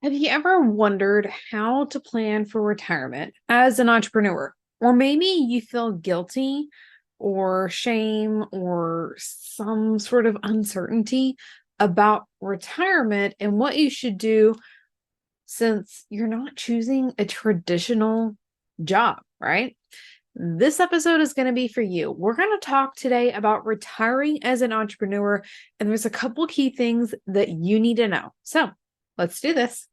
Have you ever wondered how to plan for retirement as an entrepreneur? Or maybe you feel guilty or shame or some sort of uncertainty about retirement and what you should do since you're not choosing a traditional job, right? This episode is going to be for you. We're going to talk today about retiring as an entrepreneur, and there's a couple key things that you need to know. So let's do this.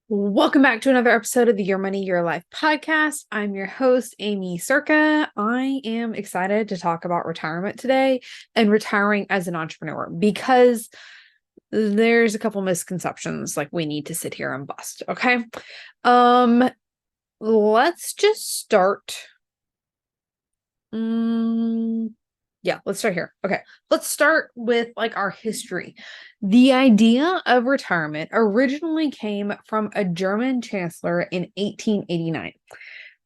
Welcome back to another episode of the Your Money, Your Life podcast. I'm your host, Aimee Cerka. I am excited to talk about retirement today and retiring as an entrepreneur because there's a couple misconceptions like we need to sit here and bust. Okay. Let's just start. Let's start here. Okay. Let's start with like our history. The idea of retirement originally came from a German chancellor in 1889.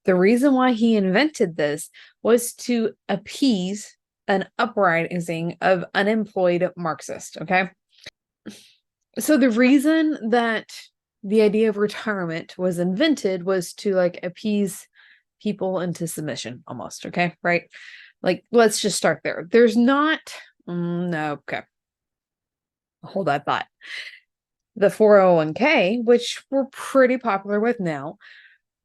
The reason why he invented this was to appease an uprising of unemployed Marxists. Okay. So the reason that the idea of retirement was invented was to like appease people into submission almost. Okay. Right. Like, let's just start there. There's not, no, okay. Hold that thought. The 401k, which we're pretty popular with now,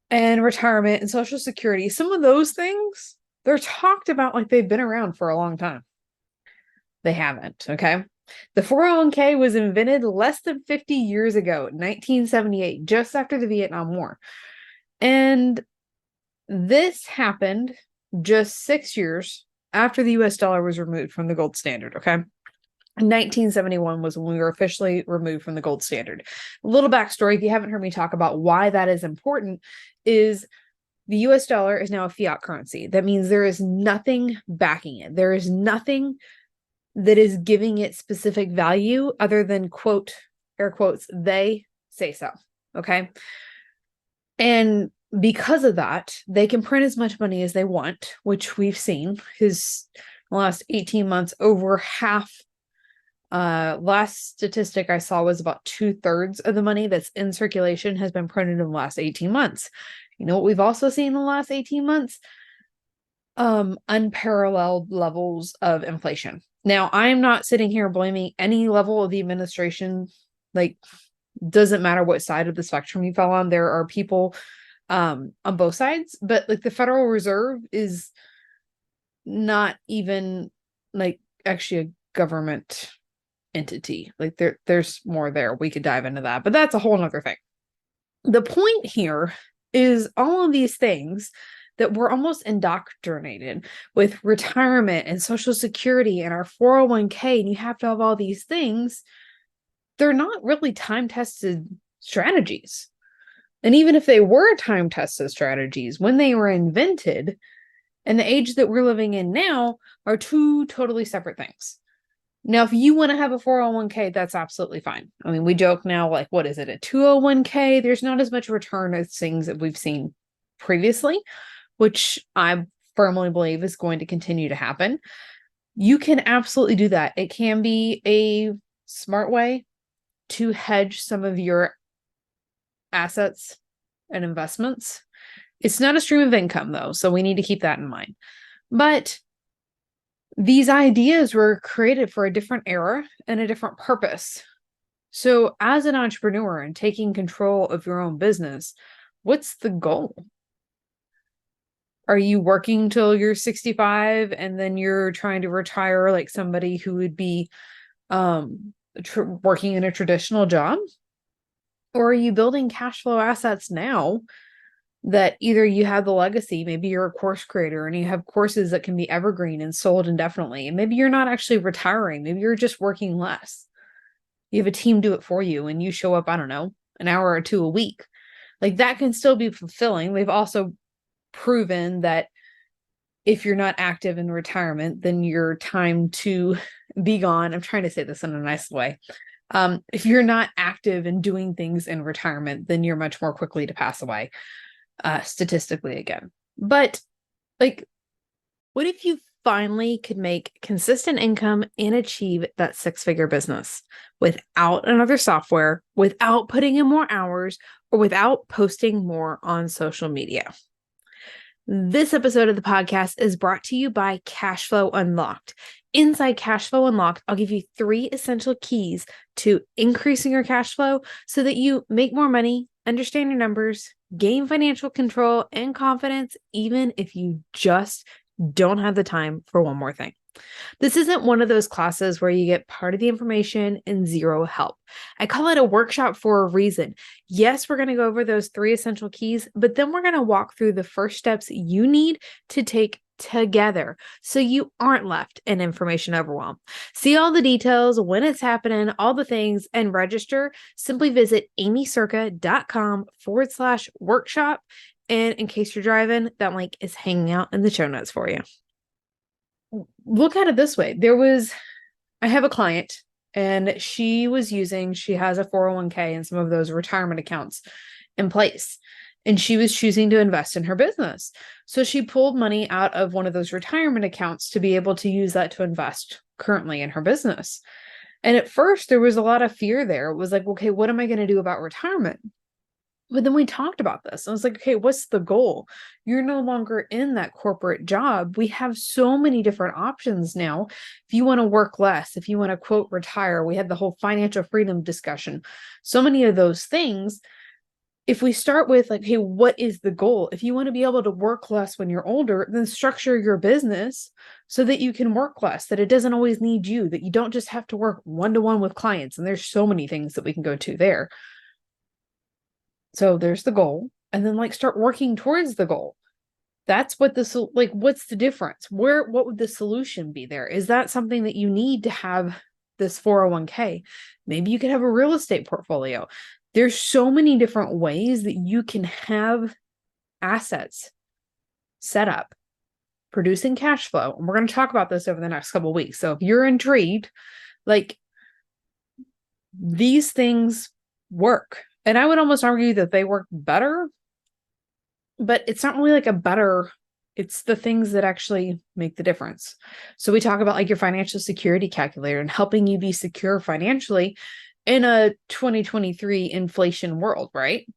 and retirement and Social Security, some of those things, they're talked about like they've been around for a long time. They haven't, okay? The 401k was invented less than 50 years ago, 1978, just after the Vietnam War. And this happened just 6 years after the US dollar was removed from the gold standard, okay? 1971 was when we were officially removed from the gold standard. A little backstory, if you haven't heard me talk about why that is important, is the US dollar is now a fiat currency. That means there is nothing backing it. There is nothing that is giving it specific value other than, quote, air quotes, they say so, okay? And because of that, they can print as much money as they want, which we've seen because the last 18 months, over half, last statistic I saw was about 2/3 of the money that's in circulation has been printed in the last 18 months. You know what we've also seen in the last 18 months? Unparalleled levels of inflation. Now, I am not sitting here blaming any level of the administration. Like, doesn't matter what side of the spectrum you fell on. There are people on both sides, but like the Federal Reserve is not even like actually a government entity. Like there's more there. We could dive into that, but that's a whole nother thing. The point here is all of these things that we're almost indoctrinated with retirement and Social Security and our 401k, and you have to have all these things. They're not really time-tested strategies. And even if they were time-tested strategies, when they were invented and the age that we're living in now are two totally separate things. Now, if you want to have a 401k, that's absolutely fine. I mean, we joke now, like, what is it, a 201k? There's not as much return as things that we've seen previously, which I firmly believe is going to continue to happen. You can absolutely do that. It can be a smart way to hedge some of your assets and investments. It's not a stream of income, though, so we need to keep that in mind. But these ideas were created for a different era and a different purpose. So as an entrepreneur and taking control of your own business, what's the goal? Are you working till you're 65 and then you're trying to retire like somebody who would be working in a traditional job? Or are you building cash flow assets now that either you have the legacy, maybe you're a course creator and you have courses that can be evergreen and sold indefinitely, and maybe you're not actually retiring, maybe you're just working less. You have a team do it for you and you show up, I don't know, an hour or two a week. Like that can still be fulfilling. They've also proven that if you're not active in retirement, then your time to be gone. I'm trying to say this in a nice way. If you're not active in doing things in retirement, then you're much more quickly to pass away, statistically again. But like, what if you finally could make consistent income and achieve that six-figure business without another software, without putting in more hours, or without posting more on social media. This episode of the podcast is brought to you by Cashflow Unlocked. Inside Cashflow Unlocked, I'll give you 3 essential keys to increasing your cash flow so that you make more money, understand your numbers, gain financial control and confidence, even if you just don't have the time for one more thing. This isn't one of those classes where you get part of the information and zero help. I call it a workshop for a reason. Yes, we're going to go over those 3 essential keys, but then we're going to walk through the first steps you need to take together so you aren't left in information overwhelm. See all the details, when it's happening, all the things, and register. Simply visit aimeecerka.com/workshop. And in case you're driving, that link is hanging out in the show notes for you. Look at it this way. I have a client and she has a 401k and some of those retirement accounts in place. And she was choosing to invest in her business. So she pulled money out of one of those retirement accounts to be able to use that to invest currently in her business. And at first there was a lot of fear there. It was like, okay, what am I going to do about retirement? But then we talked about this. I was like, okay, what's the goal? You're no longer in that corporate job. We have so many different options now. If you want to work less, if you want to quote retire, we had the whole financial freedom discussion. So many of those things. If we start with like, hey, what is the goal? If you want to be able to work less when you're older, then structure your business so that you can work less, that it doesn't always need you, that you don't just have to work one-to-one with clients. And there's so many things that we can go to there. So there's the goal, and then start working towards the goal. That's what what's the difference? What would the solution be there? Is that something that you need to have this 401k? Maybe you could have a real estate portfolio. There's so many different ways that you can have assets set up, producing cash flow. And we're going to talk about this over the next couple of weeks. So if you're intrigued, these things work. And I would almost argue that they work better, but it's not really it's the things that actually make the difference. So we talk about your financial security calculator and helping you be secure financially in a 2023 inflation world, right?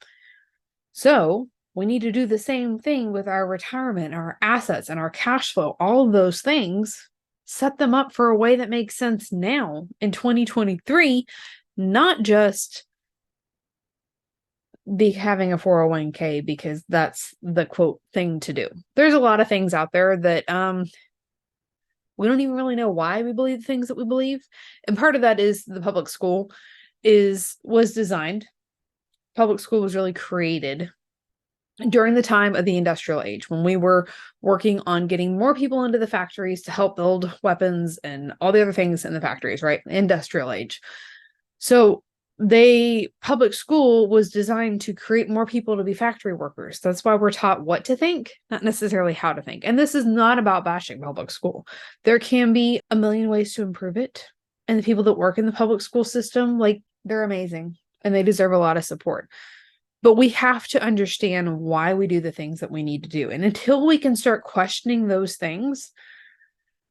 So we need to do the same thing with our retirement, our assets, and our cash flow. All of those things, set them up for a way that makes sense now in 2023, not just be having a 401k because that's the quote thing to do. There's a lot of things out there that we don't even really know why we believe the things that we believe. And part of that is the public school was designed. Public school was really created during the time of the industrial age, when we were working on getting more people into the factories to help build weapons and all the other things in the factories, right? Industrial age. So public school was designed to create more people to be factory workers. That's why we're taught what to think, not necessarily how to think. And this is not about bashing public school. There can be a million ways to improve it. And the people that work in the public school system, they're amazing and they deserve a lot of support. But we have to understand why we do the things that we need to do. And until we can start questioning those things,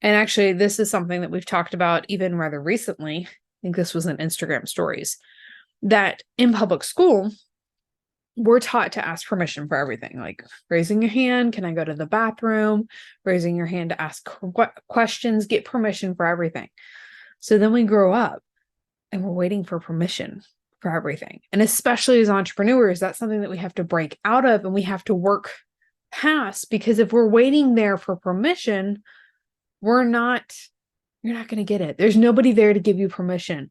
and actually this is something that we've talked about even rather recently, I think this was in Instagram stories, that in public school, we're taught to ask permission for everything, like raising your hand, can I go to the bathroom? Raising your hand to ask questions, get permission for everything. So then we grow up and we're waiting for permission for everything. And especially as entrepreneurs, that's something that we have to break out of and we have to work past, because if we're waiting there for permission, you're not going to get it. There's nobody there to give you permission.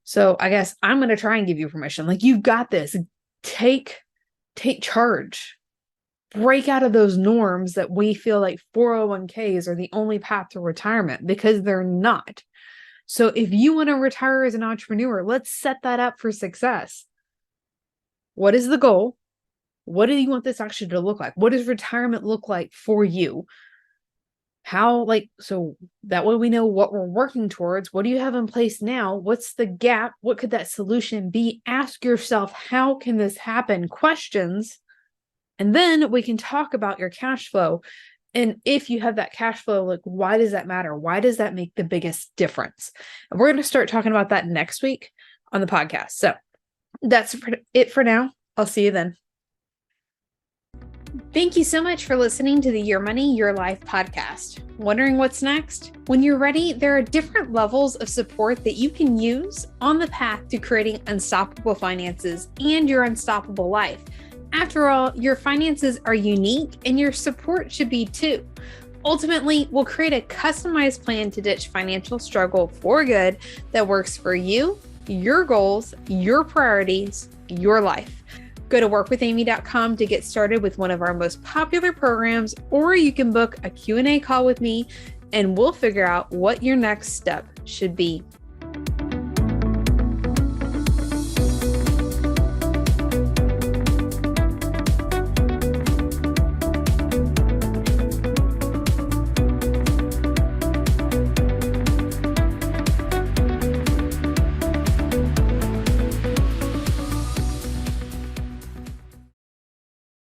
So I guess I'm going to try and give you permission. You've got this. Take charge. Break out of those norms that we feel like 401ks are the only path to retirement, because they're not. So if you want to retire as an entrepreneur, let's set that up for success. What is the goal? What do you want this actually to look like? What does retirement look like for you? So that way we know what we're working towards. What do you have in place now? What's the gap? What could that solution be? Ask yourself, how can this happen? Questions. And then we can talk about your cash flow And if you have that cash flow, like, why does that matter? Why does that make the biggest difference? And we're going to start talking about that next week on the podcast. So that's it for now. I'll see you then. Thank you so much for listening to the Your Money, Your Life podcast. Wondering what's next? When you're ready, there are different levels of support that you can use on the path to creating unstoppable finances and your unstoppable life. After all, your finances are unique and your support should be too. Ultimately, we'll create a customized plan to ditch financial struggle for good that works for you, your goals, your priorities, your life. Go to workwithaimee.com to get started with one of our most popular programs, or you can book a Q&A call with me and we'll figure out what your next step should be.